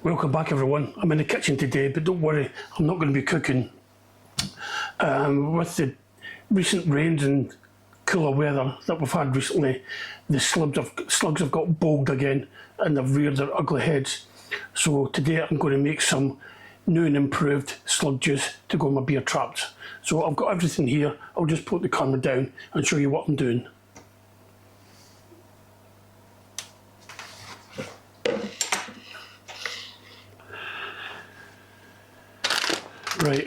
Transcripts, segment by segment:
Welcome back everyone. I'm in the kitchen today, but don't worry, I'm not going to be cooking. With the recent rains and cooler weather that we've had recently, the slugs have got bold again and they've reared their ugly heads. So today I'm going to make some new and improved slug juice to go in my beer traps. So I've got everything here. I'll just put the camera down and show you what I'm doing. Right.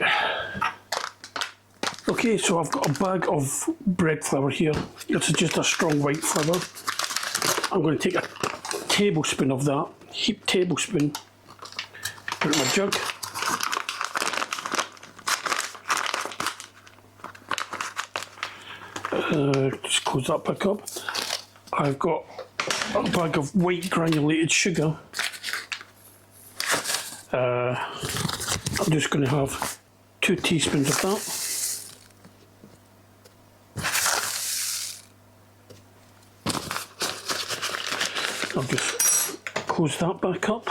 Okay, so I've got a bag of bread flour here. It's just a strong white flour. I'm going to take a tablespoon of that, heaped tablespoon, put it in my jug. Just close that back up. I've got a bag of white granulated sugar. I'm just going to have 2 teaspoons of that. I'll just close that back up.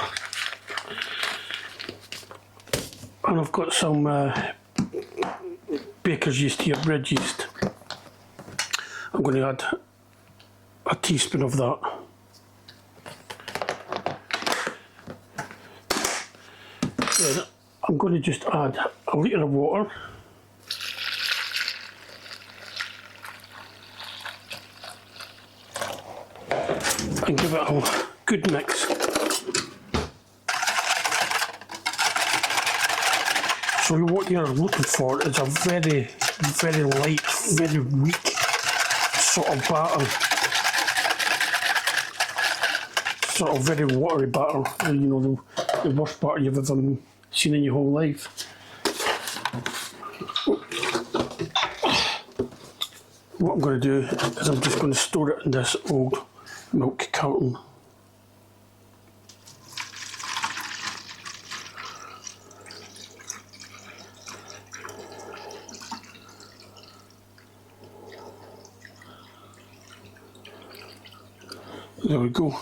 And I've got some baker's yeast here, bread yeast. I'm going to add a teaspoon of that. Then I'm going to just add a litre of water. And give it a good mix. So what you're looking for is a very, very light, very weak sort of batter. Sort of very watery batter, you know, the worst batter you've ever seen in your whole life. What I'm going to do is I'm just going to store it in this old milk carton. There we go.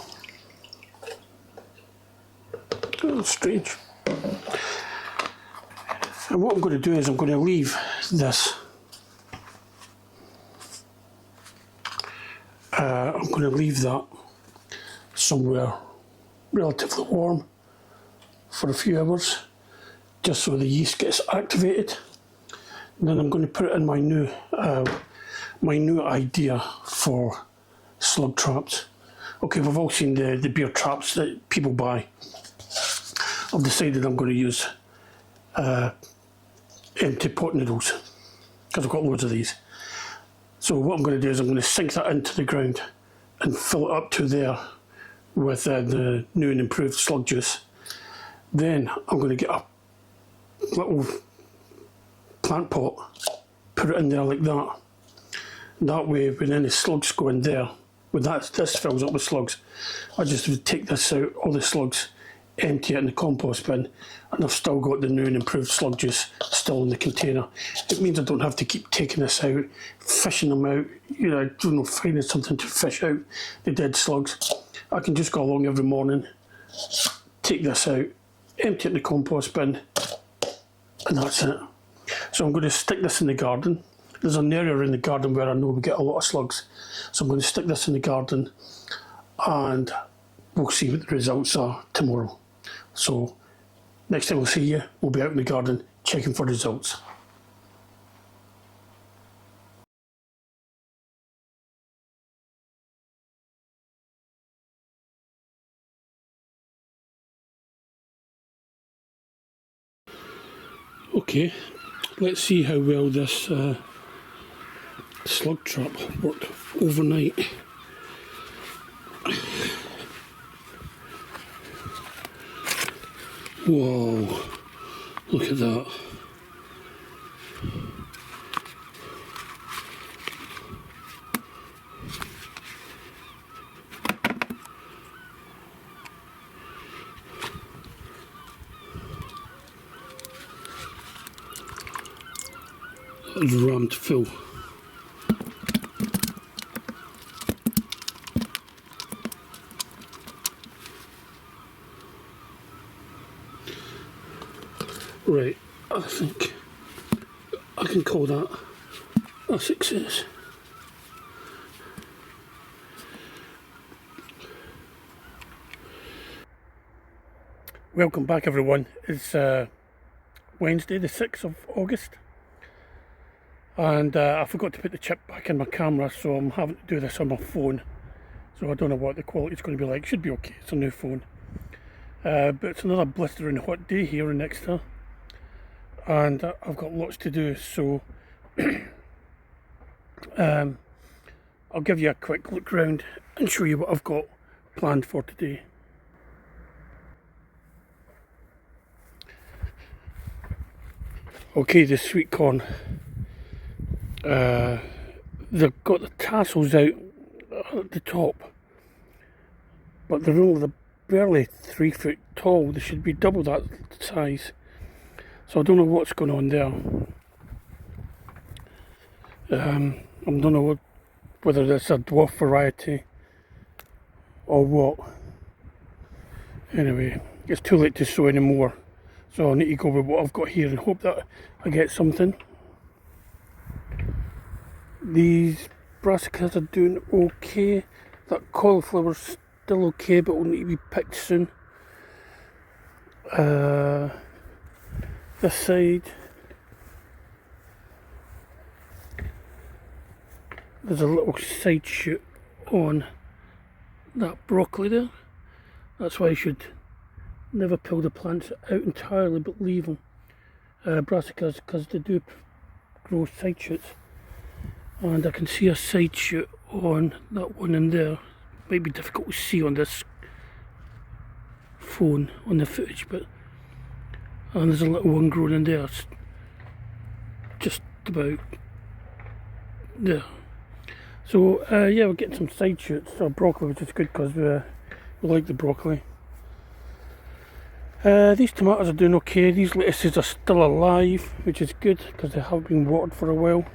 Oh, strange. And what I'm going to do is I'm going to leave this. I'm going to leave that somewhere relatively warm for a few hours, just so the yeast gets activated. And then I'm going to put it in my new idea for slug traps. Okay, we've all seen the beer traps that people buy. I've decided I'm going to use empty pot noodles because I've got loads of these. So what I'm going to do is I'm going to sink that into the ground and fill it up to there with the new and improved slug juice. Then I'm going to get a little plant pot, put it in there like that. That way, when any slugs go in there, when this fills up with slugs, I just would take this out, all the slugs, empty it in the compost bin, and I've still got the new and improved slug juice still in the container. It means I don't have to keep taking this out, fishing them out, you know, I don't know, finding something to fish out the dead slugs. I can just go along every morning, take this out, empty it in the compost bin, and that's it. So I'm going to stick this in the garden. There's an area in the garden where I know we get a lot of slugs, so I'm going to stick this in the garden and we'll see what the results are tomorrow. So next time we'll see you, we'll be out in the garden checking for results. Okay, let's see how well this slug trap worked overnight. Whoa, look at that. That was rammed full. Right, I think I can call that a success. Welcome back everyone. It's Wednesday the 6th of August and I forgot to put the chip back in my camera, so I'm having to do this on my phone, so I don't know what the quality is going to be like. Should be okay, it's a new phone. But it's another blistering hot day here in Exeter and I've got lots to do, so I'll give you a quick look round and show you what I've got planned for today. Okay, the sweet corn, they've got the tassels out at the top, but they're barely 3 foot tall. They should be double that size, so I don't know what's going on there. I don't know whether it's a dwarf variety or what. Anyway, it's too late to sow anymore, so I need to go with what I've got here and hope that I get something. These brassicas are doing okay. That cauliflower's still okay, but will need to be picked soon. This side, there's a little side shoot on that broccoli there. That's why I should never pull the plants out entirely but leave them. Brassicas, because they do grow side shoots. And I can see a side shoot on that one in there. Might be difficult to see on this phone, on the footage, but and there's a little one growing in there, it's just about there. So yeah, we're getting some side shoots of broccoli, which is good because we like the broccoli. These tomatoes are doing okay. These lettuces are still alive, which is good because they have been watered for a while.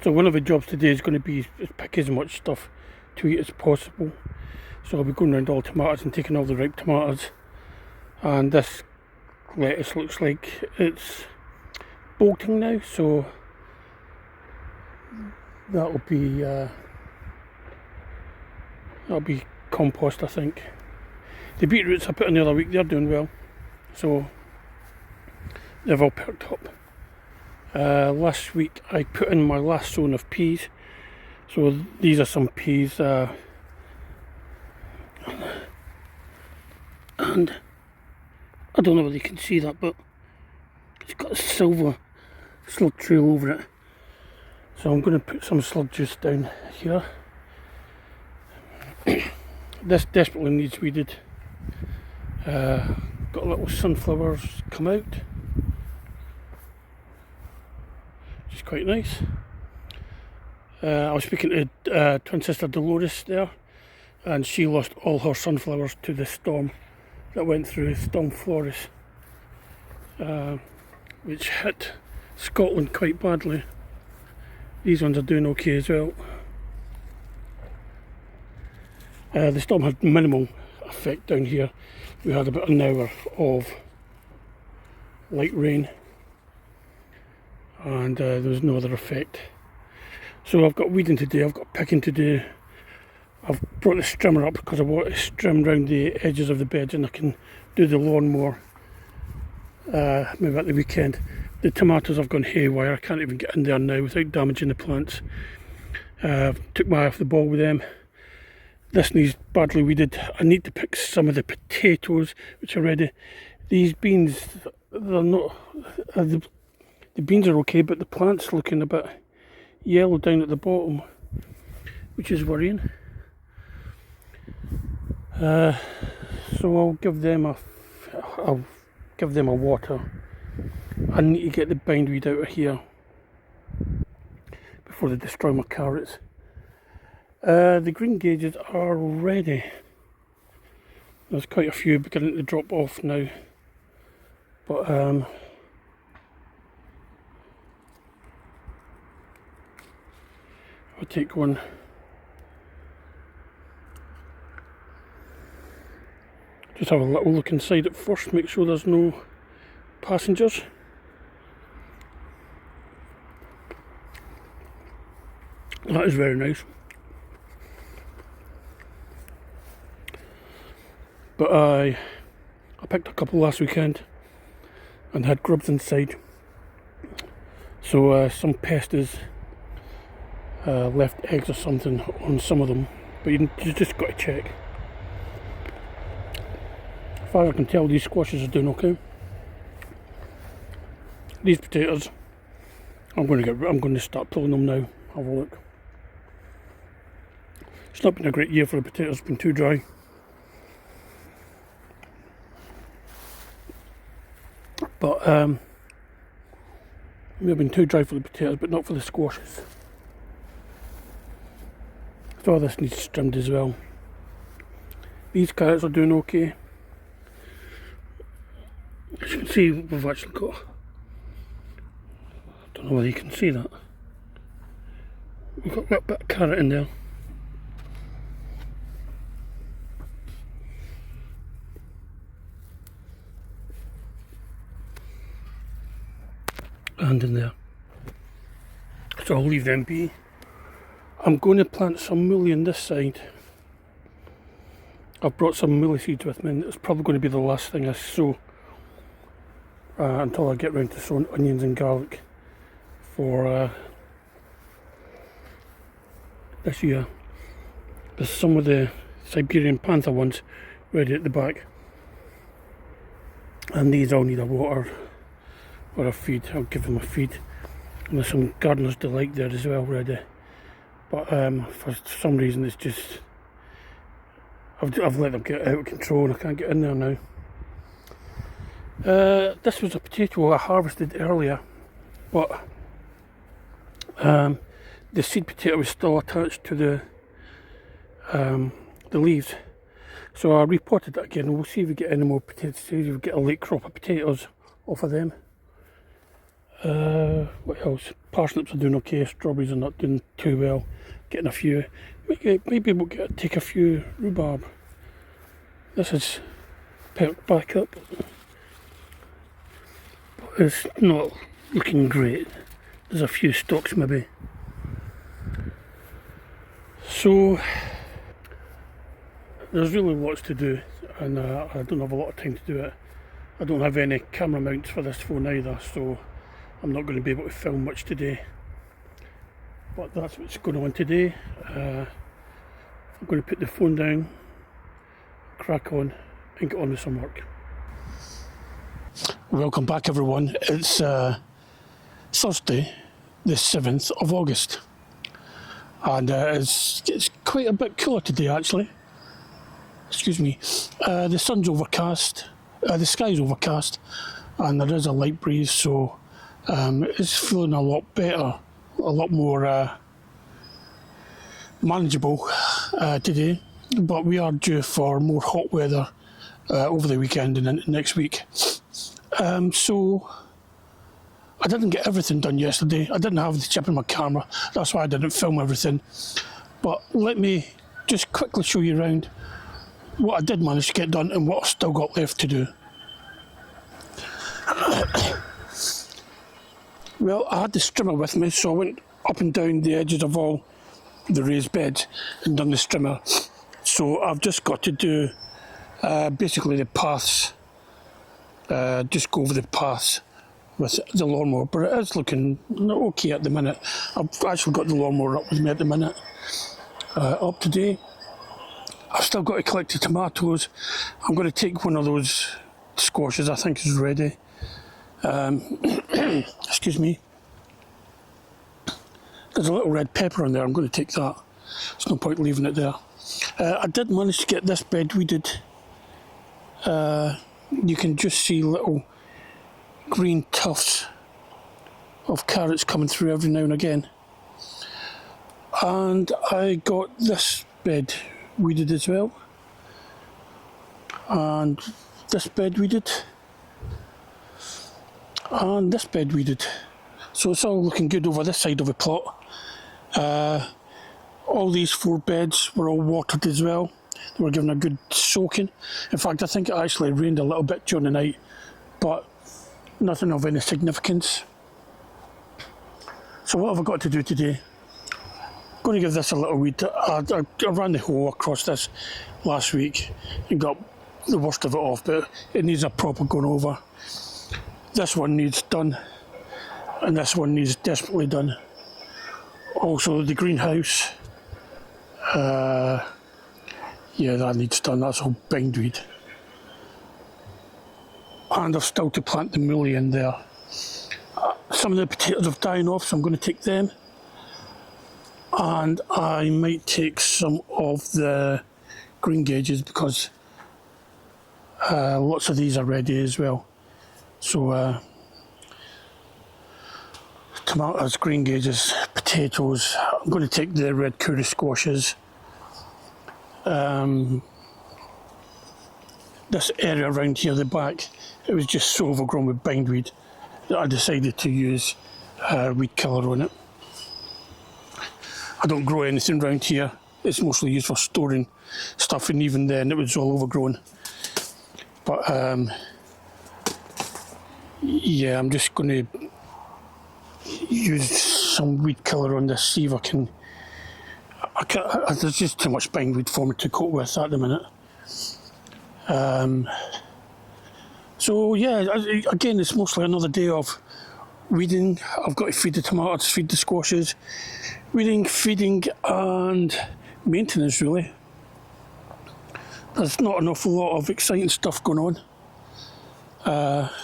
So one of the jobs today is going to be pick as much stuff to eat as possible. So I'll be going around all tomatoes and taking all the ripe tomatoes. And this lettuce looks like it's bolting now, so that'll be compost, I think. The beetroots I put in the other week, they're doing well, so they've all perked up. Last week I put in my last zone of peas, so these are some peas, and I don't know whether you can see that, but it's got a silver slug trail over it, so I'm going to put some slug juice down here. This desperately needs weeded. Got little sunflowers come out, which is quite nice. I was speaking to twin sister Dolores there, and she lost all her sunflowers to the storm that went through, Storm Floris, which hit Scotland quite badly. These ones are doing okay as well. The storm had minimal effect down here. We had about an hour of light rain and there was no other effect. So I've got weeding to do, I've got picking to do. I've brought the strimmer up because I want to strim round the edges of the beds and I can do the lawn more maybe at the weekend. The tomatoes have gone haywire, I can't even get in there now without damaging the plants. Took my eye off the ball with them. This needs badly weeded. I need to pick some of the potatoes which are ready. These beans, they're not, the beans are okay, but the plant's looking a bit yellow down at the bottom, which is worrying. So I'll give them a water. I need to get the bindweed out of here before they destroy my carrots. The greengages are ready. There's quite a few beginning to drop off now, but I'll take one. Just have a little look inside it first, make sure there's no passengers. That is very nice. But I picked a couple last weekend and had grubs inside. So some pesties left eggs or something on some of them, but you just got to check. As far as I can tell, these squashes are doing okay. These potatoes, I'm going to start pulling them now. Have a look. It's not been a great year for the potatoes, it's been too dry. But they've been too dry for the potatoes, but not for the squashes. So this needs trimmed as well. These carrots are doing okay. As you can see, we've actually got, I don't know whether you can see that, we've got that bit of carrot in there. And in there. So I'll leave them be. I'm going to plant some muley on this side. I've brought some muley seeds with me, and it's probably going to be the last thing I sow until I get round to sowing onions and garlic for this year. There's some of the Siberian Panther ones ready at the back, and these all need a water or a feed. I'll give them a feed. And there's some Gardener's Delight there as well ready, but for some reason it's just I've let them get out of control and I can't get in there now. This was a potato I harvested earlier, but the seed potato was still attached to the leaves, so I repotted it again. We'll see if we get any more potatoes, see if we get a late crop of potatoes off of them. What else? Parsnips are doing okay, strawberries are not doing too well, getting a few. Maybe we'll take a few rhubarb. This is perked back up, but it's not looking great. There's a few stalks maybe. So there's really lots to do, and I don't have a lot of time to do it. I don't have any camera mounts for this phone either, so I'm not going to be able to film much today. But that's what's going on today. I'm going to put the phone down, crack on and get on with some work. Welcome back everyone. It's Thursday the 7th of August, and it's quite a bit cooler today actually. Excuse me. The sun's overcast, the sky's overcast, and there is a light breeze, so it's feeling a lot better, a lot more manageable today. But we are due for more hot weather over the weekend and into next week. So I didn't get everything done yesterday. I didn't have the chip in my camera, that's why I didn't film everything. But let me just quickly show you around what I did manage to get done and what I've still got left to do. Well, I had the strimmer with me, so I went up and down the edges of all the raised beds and done the strimmer. So I've just got to do basically the paths, just go over the paths with the lawnmower, but it is looking okay at the minute. I've actually got the lawnmower up with me at the minute, up today. I've still got to collect the tomatoes. I'm going to take one of those squashes I think is ready. Excuse me. There's a little red pepper in there, I'm going to take that. There's no point leaving it there. I did manage to get this bed weeded. You can just see little green tufts of carrots coming through every now and again. And I got this bed weeded as well. And this bed weeded. And this bed weeded. So it's all looking good over this side of the plot. All these 4 beds were all watered as well. They were given a good soaking. In fact, I think it actually rained a little bit during the night, but nothing of any significance. So what have I got to do today? I'm going to give this a little weed. I ran the hoe across this last week and got the worst of it off, but it needs a proper going over. This one needs done, and this one needs desperately done. Also the greenhouse, yeah, that needs done. That's all bindweed. And I've still to plant the muley in there. Some of the potatoes have died off, so I'm going to take them. And I might take some of the greengages because lots of these are ready as well. So tomatoes, greengages, potatoes. I'm going to take the red curry squashes. This area around here, the back, it was just so overgrown with bindweed that I decided to use weed killer on it. I don't grow anything around here. It's mostly used for storing stuff, and even then it was all overgrown. But yeah, I'm just going to use some weed killer on this, see if I can. There's just too much bindweed for me to cope with at the minute. So yeah, again, it's mostly another day of weeding. I've got to feed the tomatoes, feed the squashes, weeding, feeding and maintenance really. There's not an awful lot of exciting stuff going on.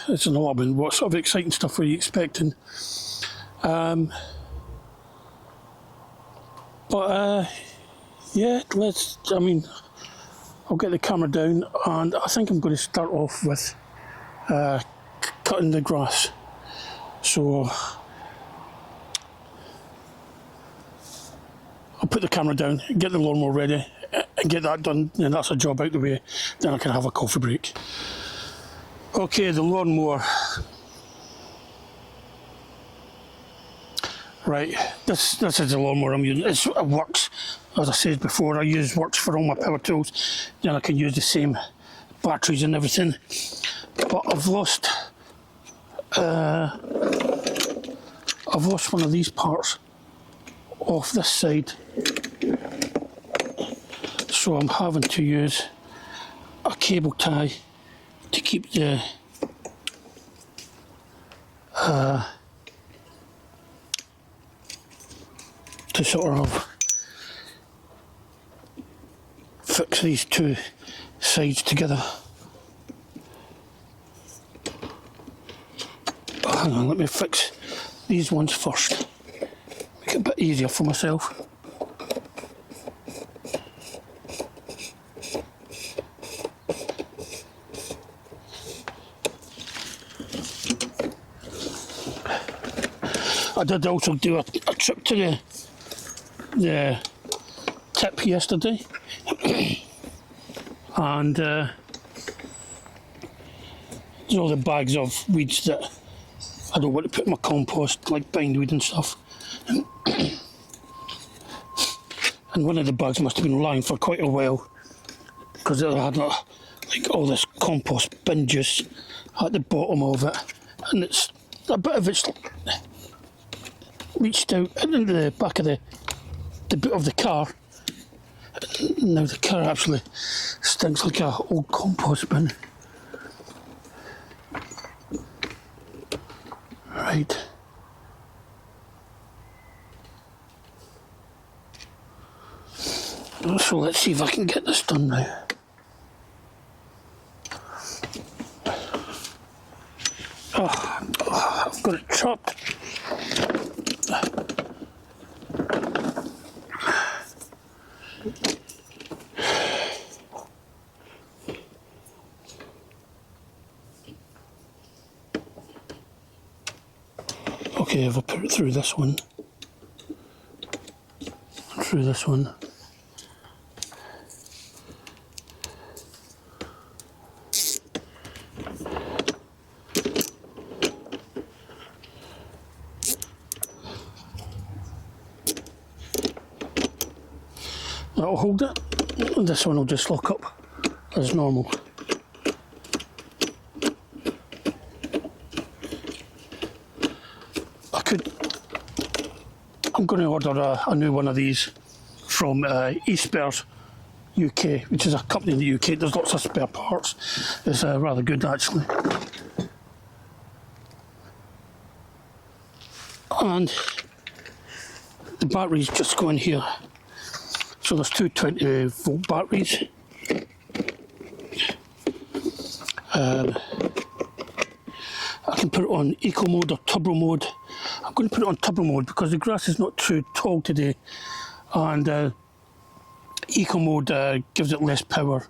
It's an alarming. What sort of exciting stuff were you expecting? Yeah, I'll get the camera down, and I think I'm going to start off with cutting the grass. So I'll put the camera down, get the lawnmower ready, and get that done, and that's a job out the way. Then I can have a coffee break. Okay, the lawnmower. Right, this is the lawnmower I'm using. It works, as I said before. I use works for all my power tools. Then I can use the same batteries and everything. But I've lost one of these parts off this side, so I'm having to use a cable tie to keep the to sort of fix these two sides together. Hang on, let me fix these ones first. Make it a bit easier for myself. I did also do a trip to the tip yesterday and there's all the bags of weeds that I don't want to put in my compost, like bindweed and stuff. And one of the bags must have been lying for quite a while because it had like all this compost bin juice at the bottom of it, and it's a bit of it's reached out into the back of the boot of the car. Now the car actually stinks like a old compost bin. Right. So let's see if I can get this done now. I've got it chopped. Okay, if I put it through this one, through this one. That'll hold it. And this one will just lock up as normal. I'm going to order a new one of these from eSpares UK, which is a company in the UK. There's lots of spare parts. It's rather good actually. And the batteries just go in here. So there's two 20-volt batteries. I can put it on eco mode or turbo mode. I'm going to put it on turbo mode because the grass is not too tall today, and eco mode gives it less power,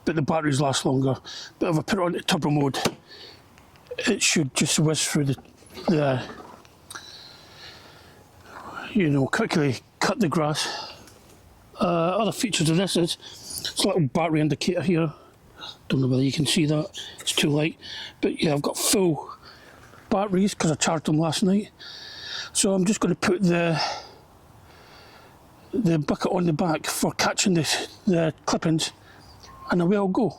but the batteries last longer. But if I put it on turbo mode, it should just whiz through the you know, quickly cut the grass. Other features of this is it's a little battery indicator here. Don't know whether you can see that, it's too light. But yeah, I've got full batteries because I charged them last night. So I'm just going to put the bucket on the back for catching the clippings, and away I'll go.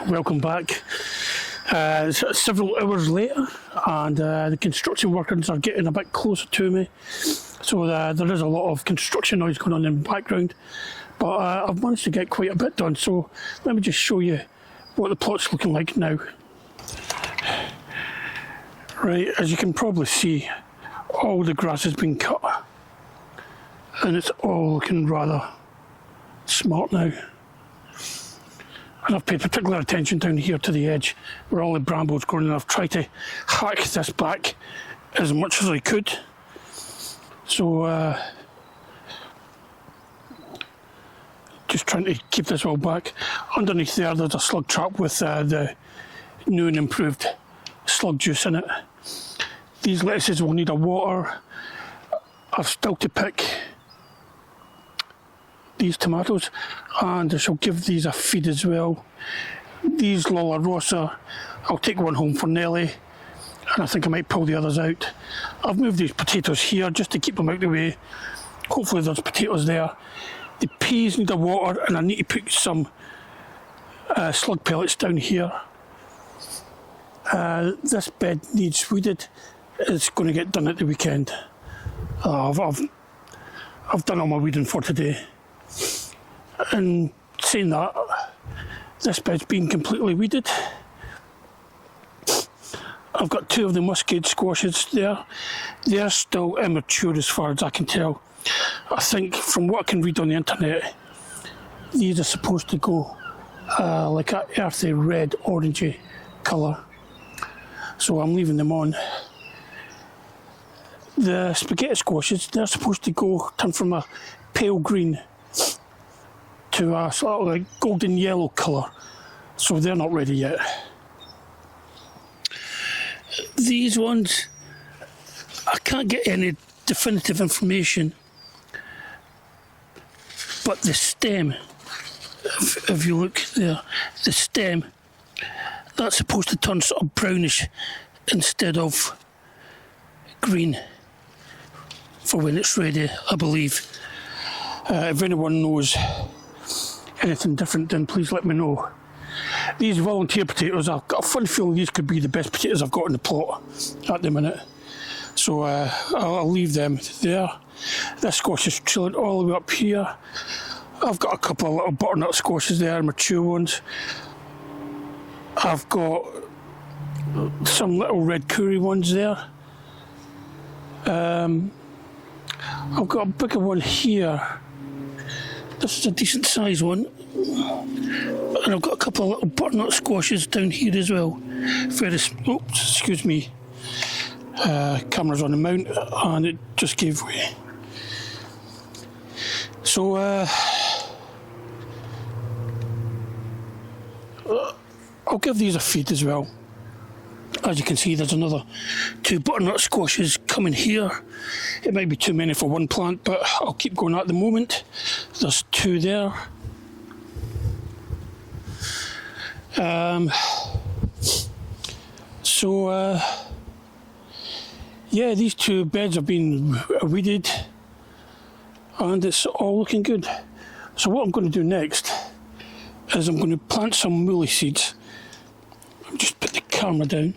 Welcome back. Several hours later, and the construction workers are getting a bit closer to me, so there is a lot of construction noise going on in the background, but I've managed to get quite a bit done. So let me just show you what the plot's looking like now. Right, as you can probably see, all the grass has been cut and it's all looking rather smart now. And I've paid particular attention down here to the edge where all the brambles growing, and I've tried to hack this back as much as I could. So just trying to keep this all back. Underneath there's a slug trap with the new and improved slug juice in it. These lettuces will need a water. I've still to pick these tomatoes, and I shall give these a feed as well. These Lola Rosa, I'll take one home for Nelly, and I think I might pull the others out. I've moved these potatoes here just to keep them out of the way. Hopefully there's potatoes there. The peas need a water, and I need to put some slug pellets down here. This bed needs weeded. It's going to get done at the weekend. I've done all my weeding for today. And saying that, this bed's been completely weeded. I've got two of the muskade squashes there. They're still immature as far as I can tell. I think from what I can read on the internet, these are supposed to go like an earthy red orangey colour. So I'm leaving them on. The spaghetti squashes, they're supposed to go turn from a pale green to a sort of like golden yellow colour. So they're not ready yet. These ones, I can't get any definitive information but the stem, if you look there, the stem, that's supposed to turn sort of brownish instead of green for when it's ready, I believe. If anyone knows anything different, then please let me know. These volunteer potatoes, I've got a fun feeling these could be the best potatoes I've got in the plot at the minute. So I'll leave them there. This squash is chilling all the way up here. I've got a couple of little butternut squashes there, mature ones. I've got some little red curry ones there. I've got a bigger one here. This is a decent size one. And I've got a couple of little butternut squashes down here as well. Oops, excuse me. Camera's on the mount and it just gave way. So I'll give these a feed as well. As you can see, there's another 2 butternut squashes coming here. It might be too many for one plant, but I'll keep going at the moment. There's 2 there. Yeah, these 2 beds have been weeded and it's all looking good. So what I'm going to do next is I'm going to plant some muley seeds. I'll just put the camera down.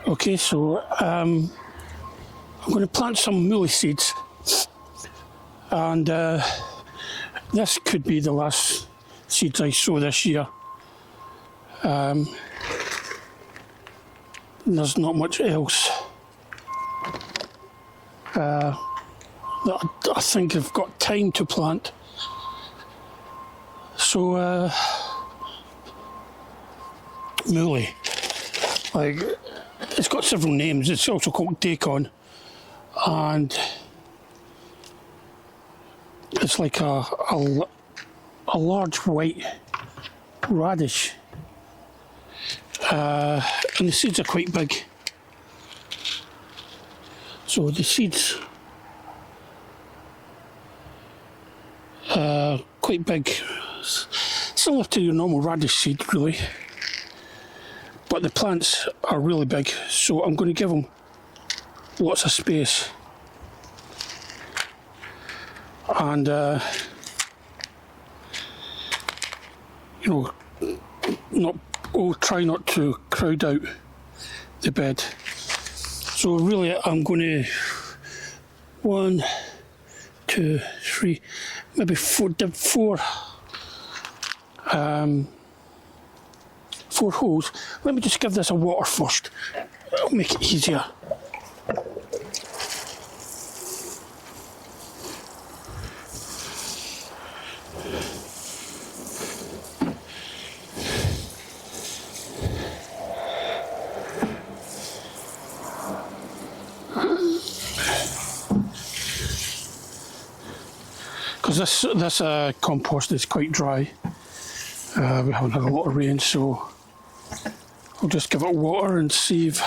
Okay, so I'm going to plant some muley seeds, and this could be the last seeds I sow this year. There's not much else that I think I've got time to plant. So muley, like, it's got several names. It's also called daikon, and it's like a large white radish, and the seeds are quite big. So the seeds are quite big, similar to your normal radish seed really, but the plants are really big, so I'm going to give them lots of space. And try not to crowd out the bed. So really I'm going to 1, 2, 3, maybe 4 holes. Let me just give this a water first. It'll make it easier. Because this compost is quite dry. We haven't had a lot of rain, so I'll just give it water and see if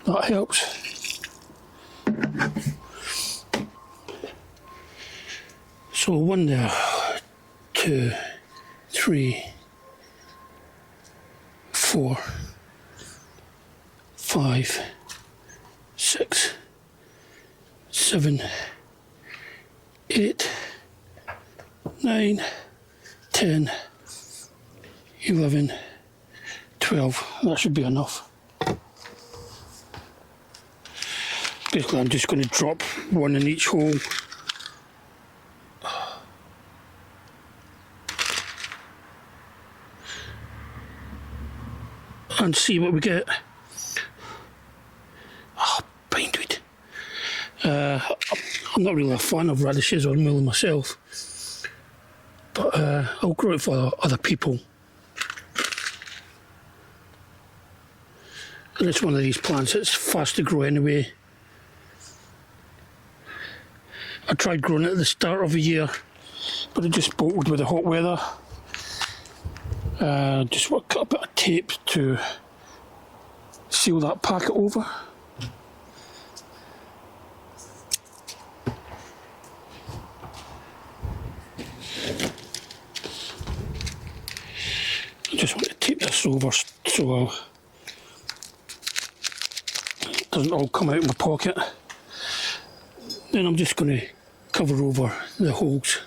that helps. So 1 there, 2, 3, 4, 5, 6, 7, 8, 9, 10, 11, 12. That should be enough. Basically, I'm just going to drop 1 in each hole. And see what we get. Oh, bindweed. I'm not really a fan of radishes or muley myself, but I'll grow it for other people. And it's one of these plants that's fast to grow anyway. I tried growing it at the start of the year, but it just bolted with the hot weather. Just want to cut a bit of tape to seal that packet over. I just want to tape this over so it doesn't all come out of my pocket. Then I'm just going to cover over the holes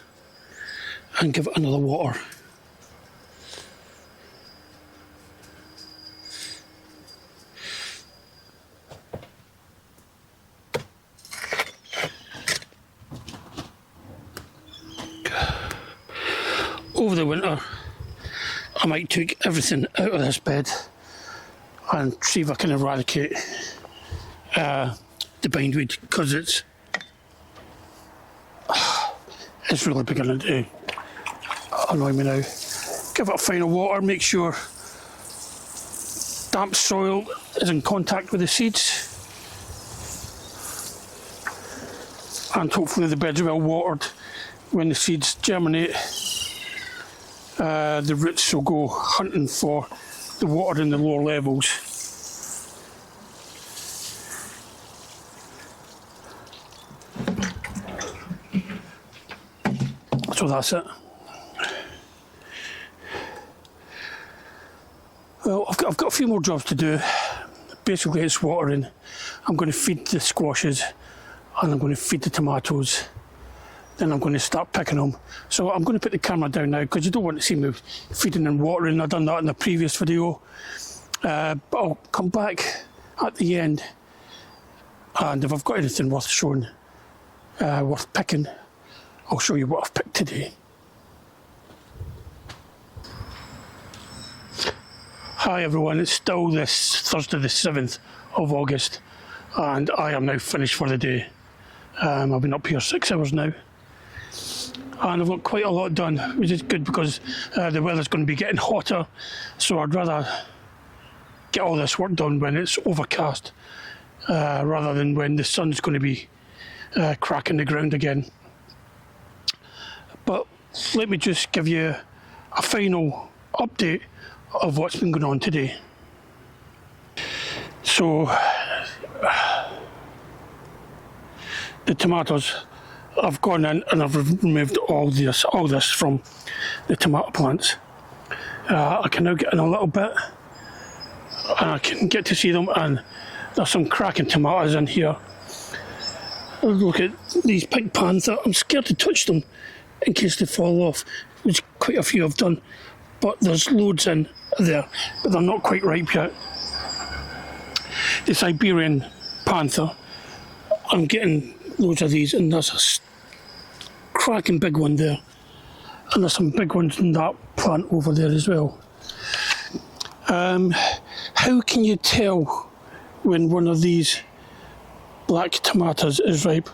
and give it another water. Over the winter, I might take everything out of this bed and see if I can eradicate the bindweed, because it's really beginning to annoy me now. Give it a final water, make sure damp soil is in contact with the seeds, and hopefully the bed's well watered. When the seeds germinate, the roots will go hunting for the water in the lower levels. So that's it. Well, I've got a few more jobs to do. Basically it's watering. I'm going to feed the squashes and I'm going to feed the tomatoes. Then I'm going to start picking them. So I'm going to put the camera down now because you don't want to see me feeding and watering. I've done that in the previous video. But I'll come back at the end, and if I've got anything worth showing, worth picking, I'll show you what I've picked today. Hi everyone, it's still this Thursday the 7th of August and I am now finished for the day. I've been up here 6 hours now. And I've got quite a lot done, which is good because the weather's going to be getting hotter, so I'd rather get all this work done when it's overcast rather than when the sun's going to be cracking the ground again. But let me just give you a final update of what's been going on today. So the tomatoes, I've gone in and I've removed all this from the tomato plants. I can now get in a little bit and I can get to see them, and there's some cracking tomatoes in here. Look at these pink panther. I'm scared to touch them in case they fall off, which quite a few I've done, but there's loads in there, but they're not quite ripe yet. The Siberian panther, I'm getting loads of these, and there's a cracking big one there, and there's some big ones in that plant over there as well. How can you tell when one of these black tomatoes is ripe?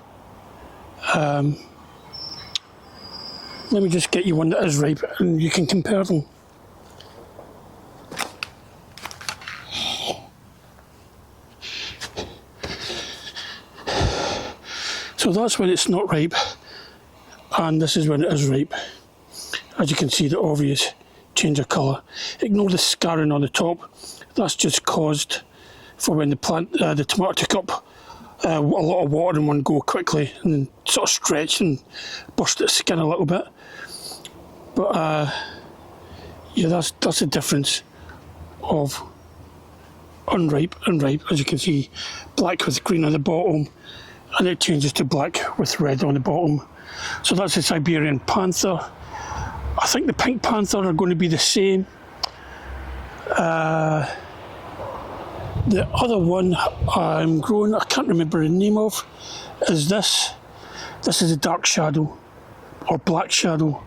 Let me just get you one that is ripe and you can compare them. So that's when it's not ripe, and this is when it is ripe. As you can see, the obvious change of colour. Ignore the scarring on the top. That's just caused for when the tomato took up a lot of water in one go quickly and then sort of stretched and burst its skin a little bit. But yeah, that's the difference of unripe and ripe. As you can see, black with green on the bottom, and it changes to black with red on the bottom. So that's the Siberian panther. I think the pink panther are going to be the same. The other one I'm growing, I can't remember the name of, is this. This is a dark shadow, or black shadow.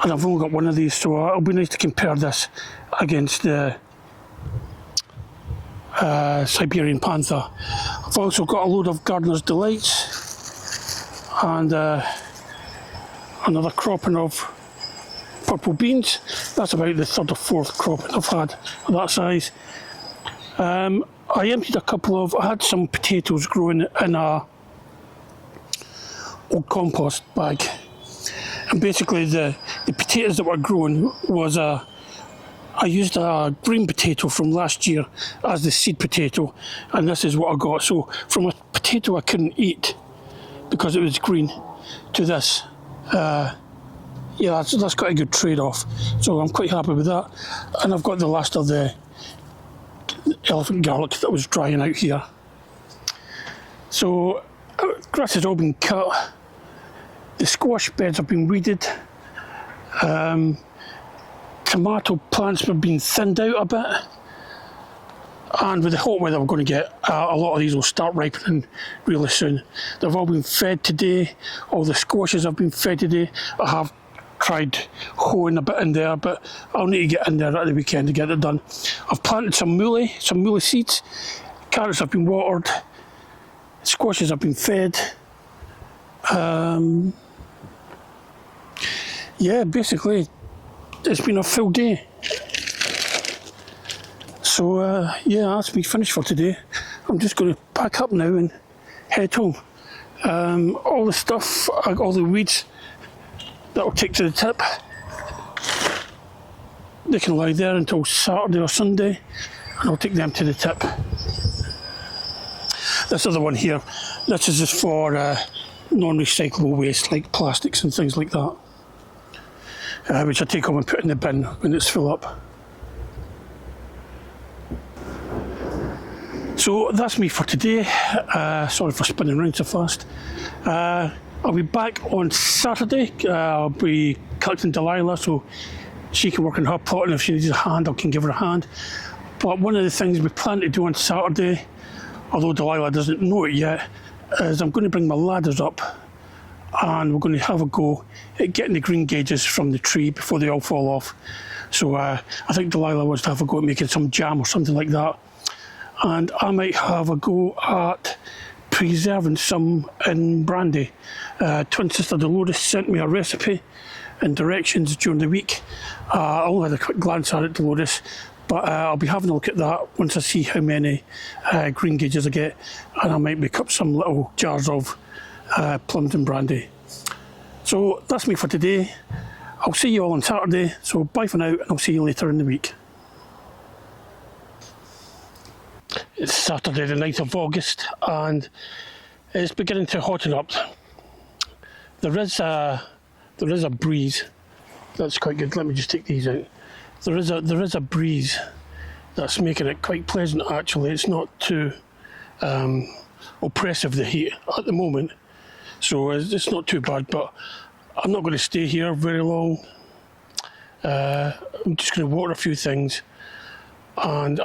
And I've only got one of these, so it'll be nice to compare this against the Siberian panther. I've also got a load of Gardener's Delights and another cropping of purple beans. That's about the third or fourth cropping I've had of that size. I emptied I had some potatoes growing in a old compost bag, And basically the potatoes that were growing was I used a green potato from last year as the seed potato, and this is what I got. So from a potato I couldn't eat because it was green to this, yeah, that's quite a good trade-off. So I'm quite happy with that. And I've got the last of the elephant garlic that was drying out here. So grass has all been cut. The squash beds have been weeded. Tomato plants have been thinned out a bit. And with the hot weather we're going to get, a lot of these will start ripening really soon. They've all been fed today. All the squashes have been fed today. I have tried hoeing a bit in there, but I'll need to get in there at the weekend to get it done. I've planted some mooli seeds. Carrots have been watered. Squashes have been fed. Yeah, basically it's been a full day. So yeah, that's me finished for today. I'm just going to pack up now and head home. All the stuff, all the weeds that I'll take to the tip, they can lie there until Saturday or Sunday, and I'll take them to the tip. This other one here, this is just for non-recyclable waste like plastics and things like that, which I take home and put in the bin when it's full up. So that's me for today. Sorry for spinning around so fast. I'll be back on Saturday. I'll be collecting Delilah so she can work on her plot, and if she needs a hand I can give her a hand. But one of the things we plan to do on Saturday, although Delilah doesn't know it yet, is I'm going to bring my ladders up and we're going to have a go at getting the greengages from the tree before they all fall off. So I think Delilah wants to have a go at making some jam or something like that. And I might have a go at preserving some in brandy. Twin sister Dolores sent me a recipe and directions during the week. I only had a quick glance at it, Dolores, but I'll be having a look at that once I see how many greengages I get, and I might make up some little jars of plums and brandy. So that's me for today. I'll see you all on Saturday, so bye for now, and I'll see you later in the week. It's Saturday the 9th of August and it's beginning to hotten up. There is a breeze that's quite good. Let me just take these out. There is a breeze that's making it quite pleasant actually. It's not too oppressive, the heat at the moment, so it's not too bad, but I'm not going to stay here very long. I'm just going to water a few things and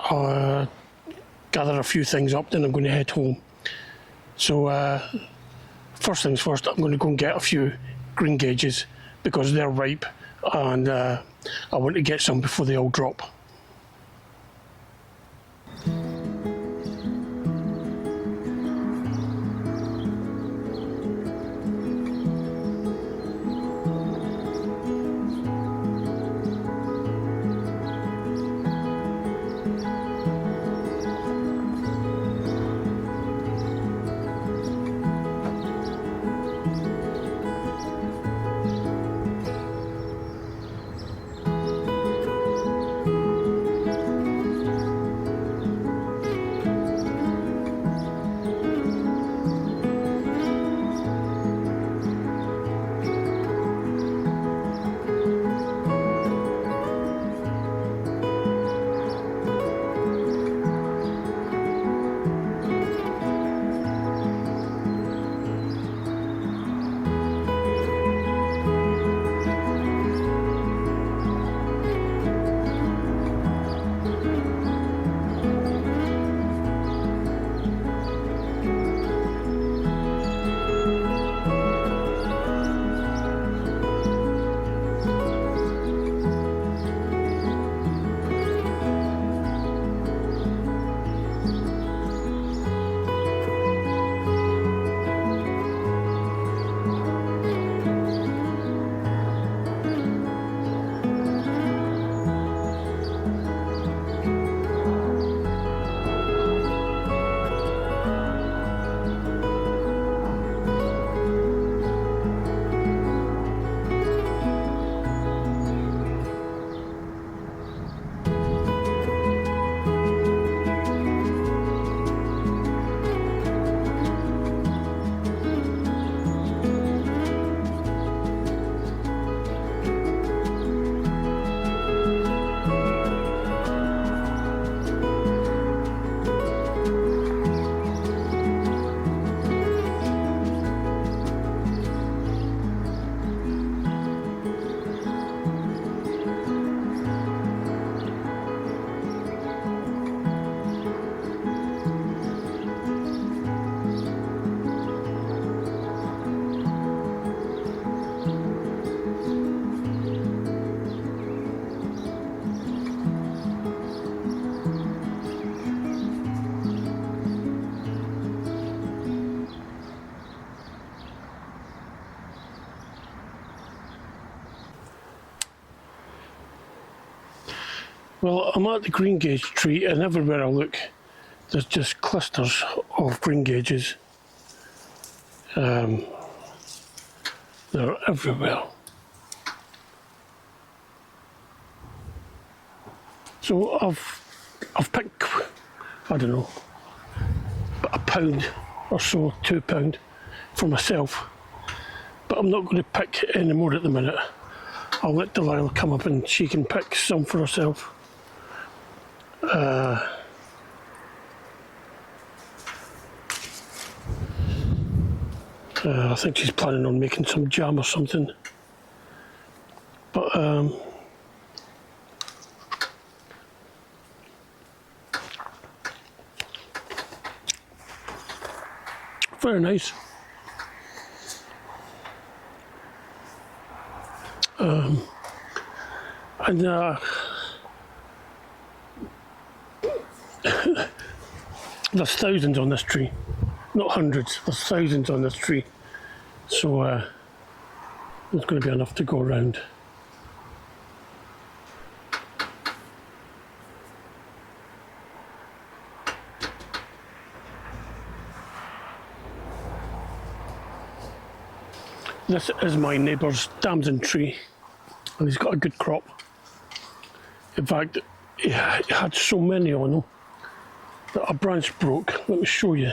gather a few things up, then I'm going to head home. So first things first, I'm going to go and get a few greengages because they're ripe and I want to get some before they all drop. Well, I'm at the greengage tree, and everywhere I look, there's just clusters of greengages. They're everywhere. So I've picked, I don't know, a pound or so, £2 for myself. But I'm not going to pick any more at the minute. I'll let Delilah come up and she can pick some for herself. I think she's planning on making some jam or something. But very nice. And there's thousands on this tree, not hundreds, there's thousands on this tree. So there's going to be enough to go around. This is my neighbour's damson tree, and he's got a good crop. In fact, he had so many on him that a branch broke. Let me show you.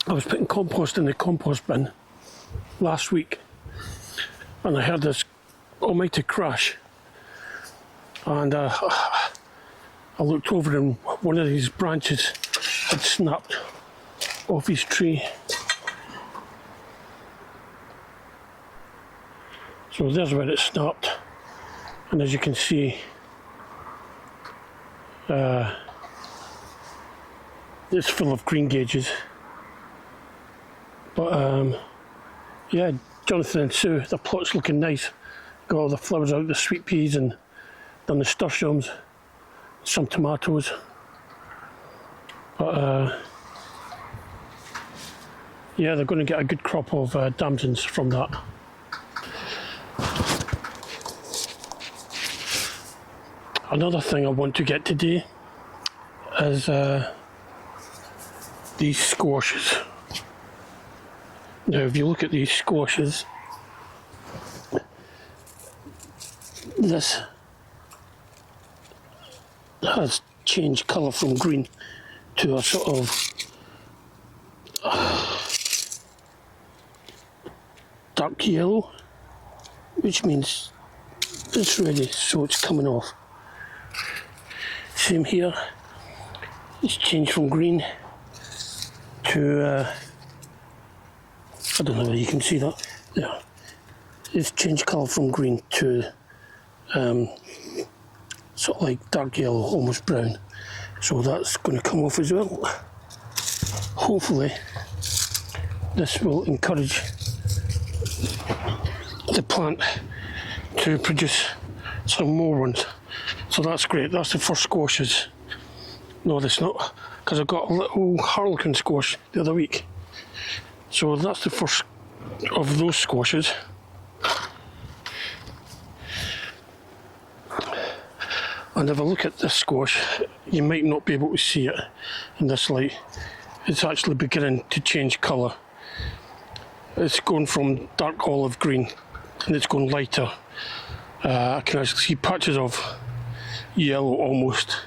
I was putting compost in the compost bin last week, and I heard this almighty crash, and I looked over, and one of these branches had snapped off his tree. So there's where it snapped, and as you can see, it's full of greengages. But yeah, Jonathan and Sue, the plot's looking nice. Got all the flowers out, the sweet peas, and done the nasturtiums, some tomatoes. But yeah, they're going to get a good crop of damsons from that. Another thing I want to get today is these squashes. Now, if you look at these squashes, this has changed colour from green to a sort of dark yellow, which means it's ready, so it's coming off. Same here, it's changed from green to I don't know whether you can see that. Yeah, it's changed colour from green to sort of like dark yellow, almost brown. So that's going to come off as well. Hopefully this will encourage the plant to produce some more ones. So that's great. That's the first squashes. No, that's not, because I got a little harlequin squash the other week. So that's the first of those squashes. And if I look at this squash, you might not be able to see it in this light. It's actually beginning to change colour. It's going from dark olive green and it's going lighter. I can actually see patches of yellow almost.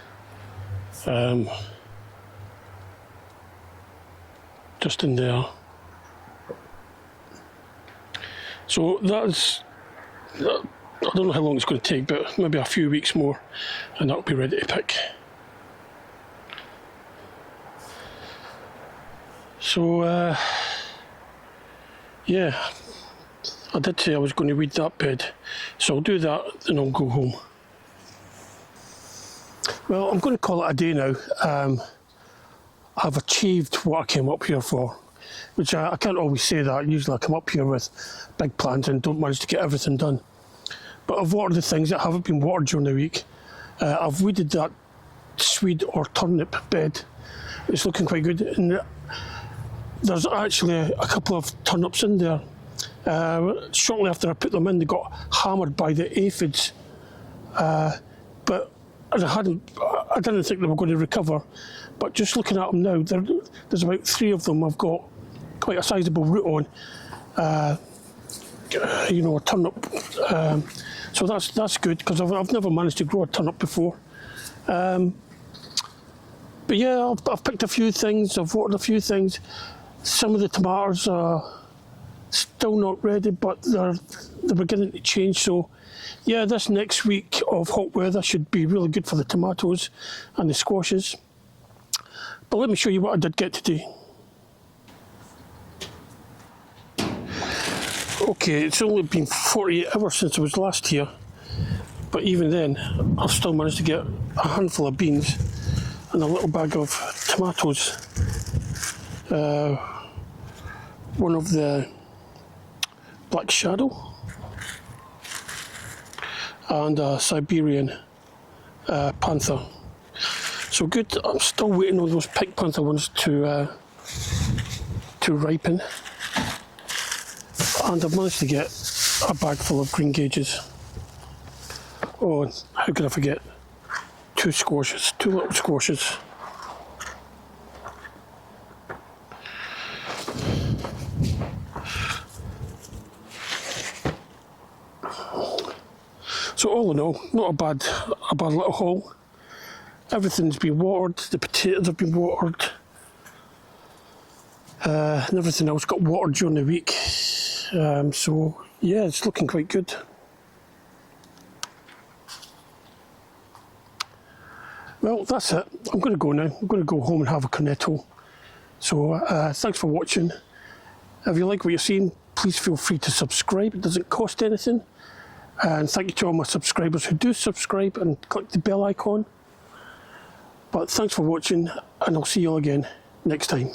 Just in there. So that's, I don't know how long it's going to take, but maybe a few weeks more and that'll be ready to pick. So yeah, I did say I was going to weed that bed, so I'll do that and I'll go home. Well, I'm going to call it a day now. I've achieved what I came up here for, which I can't always say that. Usually I come up here with big plans and don't manage to get everything done. But I've watered the things that haven't been watered during the week. I've weeded that swede or turnip bed. It's looking quite good. And there's actually a couple of turnips in there. Shortly after I put them in, they got hammered by the aphids. but as I didn't think they were going to recover. But just looking at them now, there's about 3 of them I've got quite a sizable root on. You know, a turnip. So that's good, because I've never managed to grow a turnip before. But yeah, I've picked a few things, I've watered a few things. Some of the tomatoes are still not ready, but they're beginning to change. So yeah, this next week of hot weather should be really good for the tomatoes and the squashes. But let me show you what I did get today. Okay, it's only been 48 hours since I was last here, but even then I've still managed to get a handful of beans and a little bag of tomatoes. One of the Black Shadow and a Siberian Panther. So good. I'm still waiting on those Pink Panther ones to ripen. And I've managed to get a bag full of Greengages. Oh, and how could I forget? 2 squashes, 2 little squashes. So all in all, not a bad little haul. Everything's been watered, the potatoes have been watered, and everything else got watered during the week. So yeah, it's looking quite good. Well, that's it. I'm going to go now. I'm going to go home and have a cornetto. So thanks for watching. If you like what you're seeing, please feel free to subscribe. It doesn't cost anything. And thank you to all my subscribers who do subscribe and click the bell icon. But thanks for watching, and I'll see you all again next time.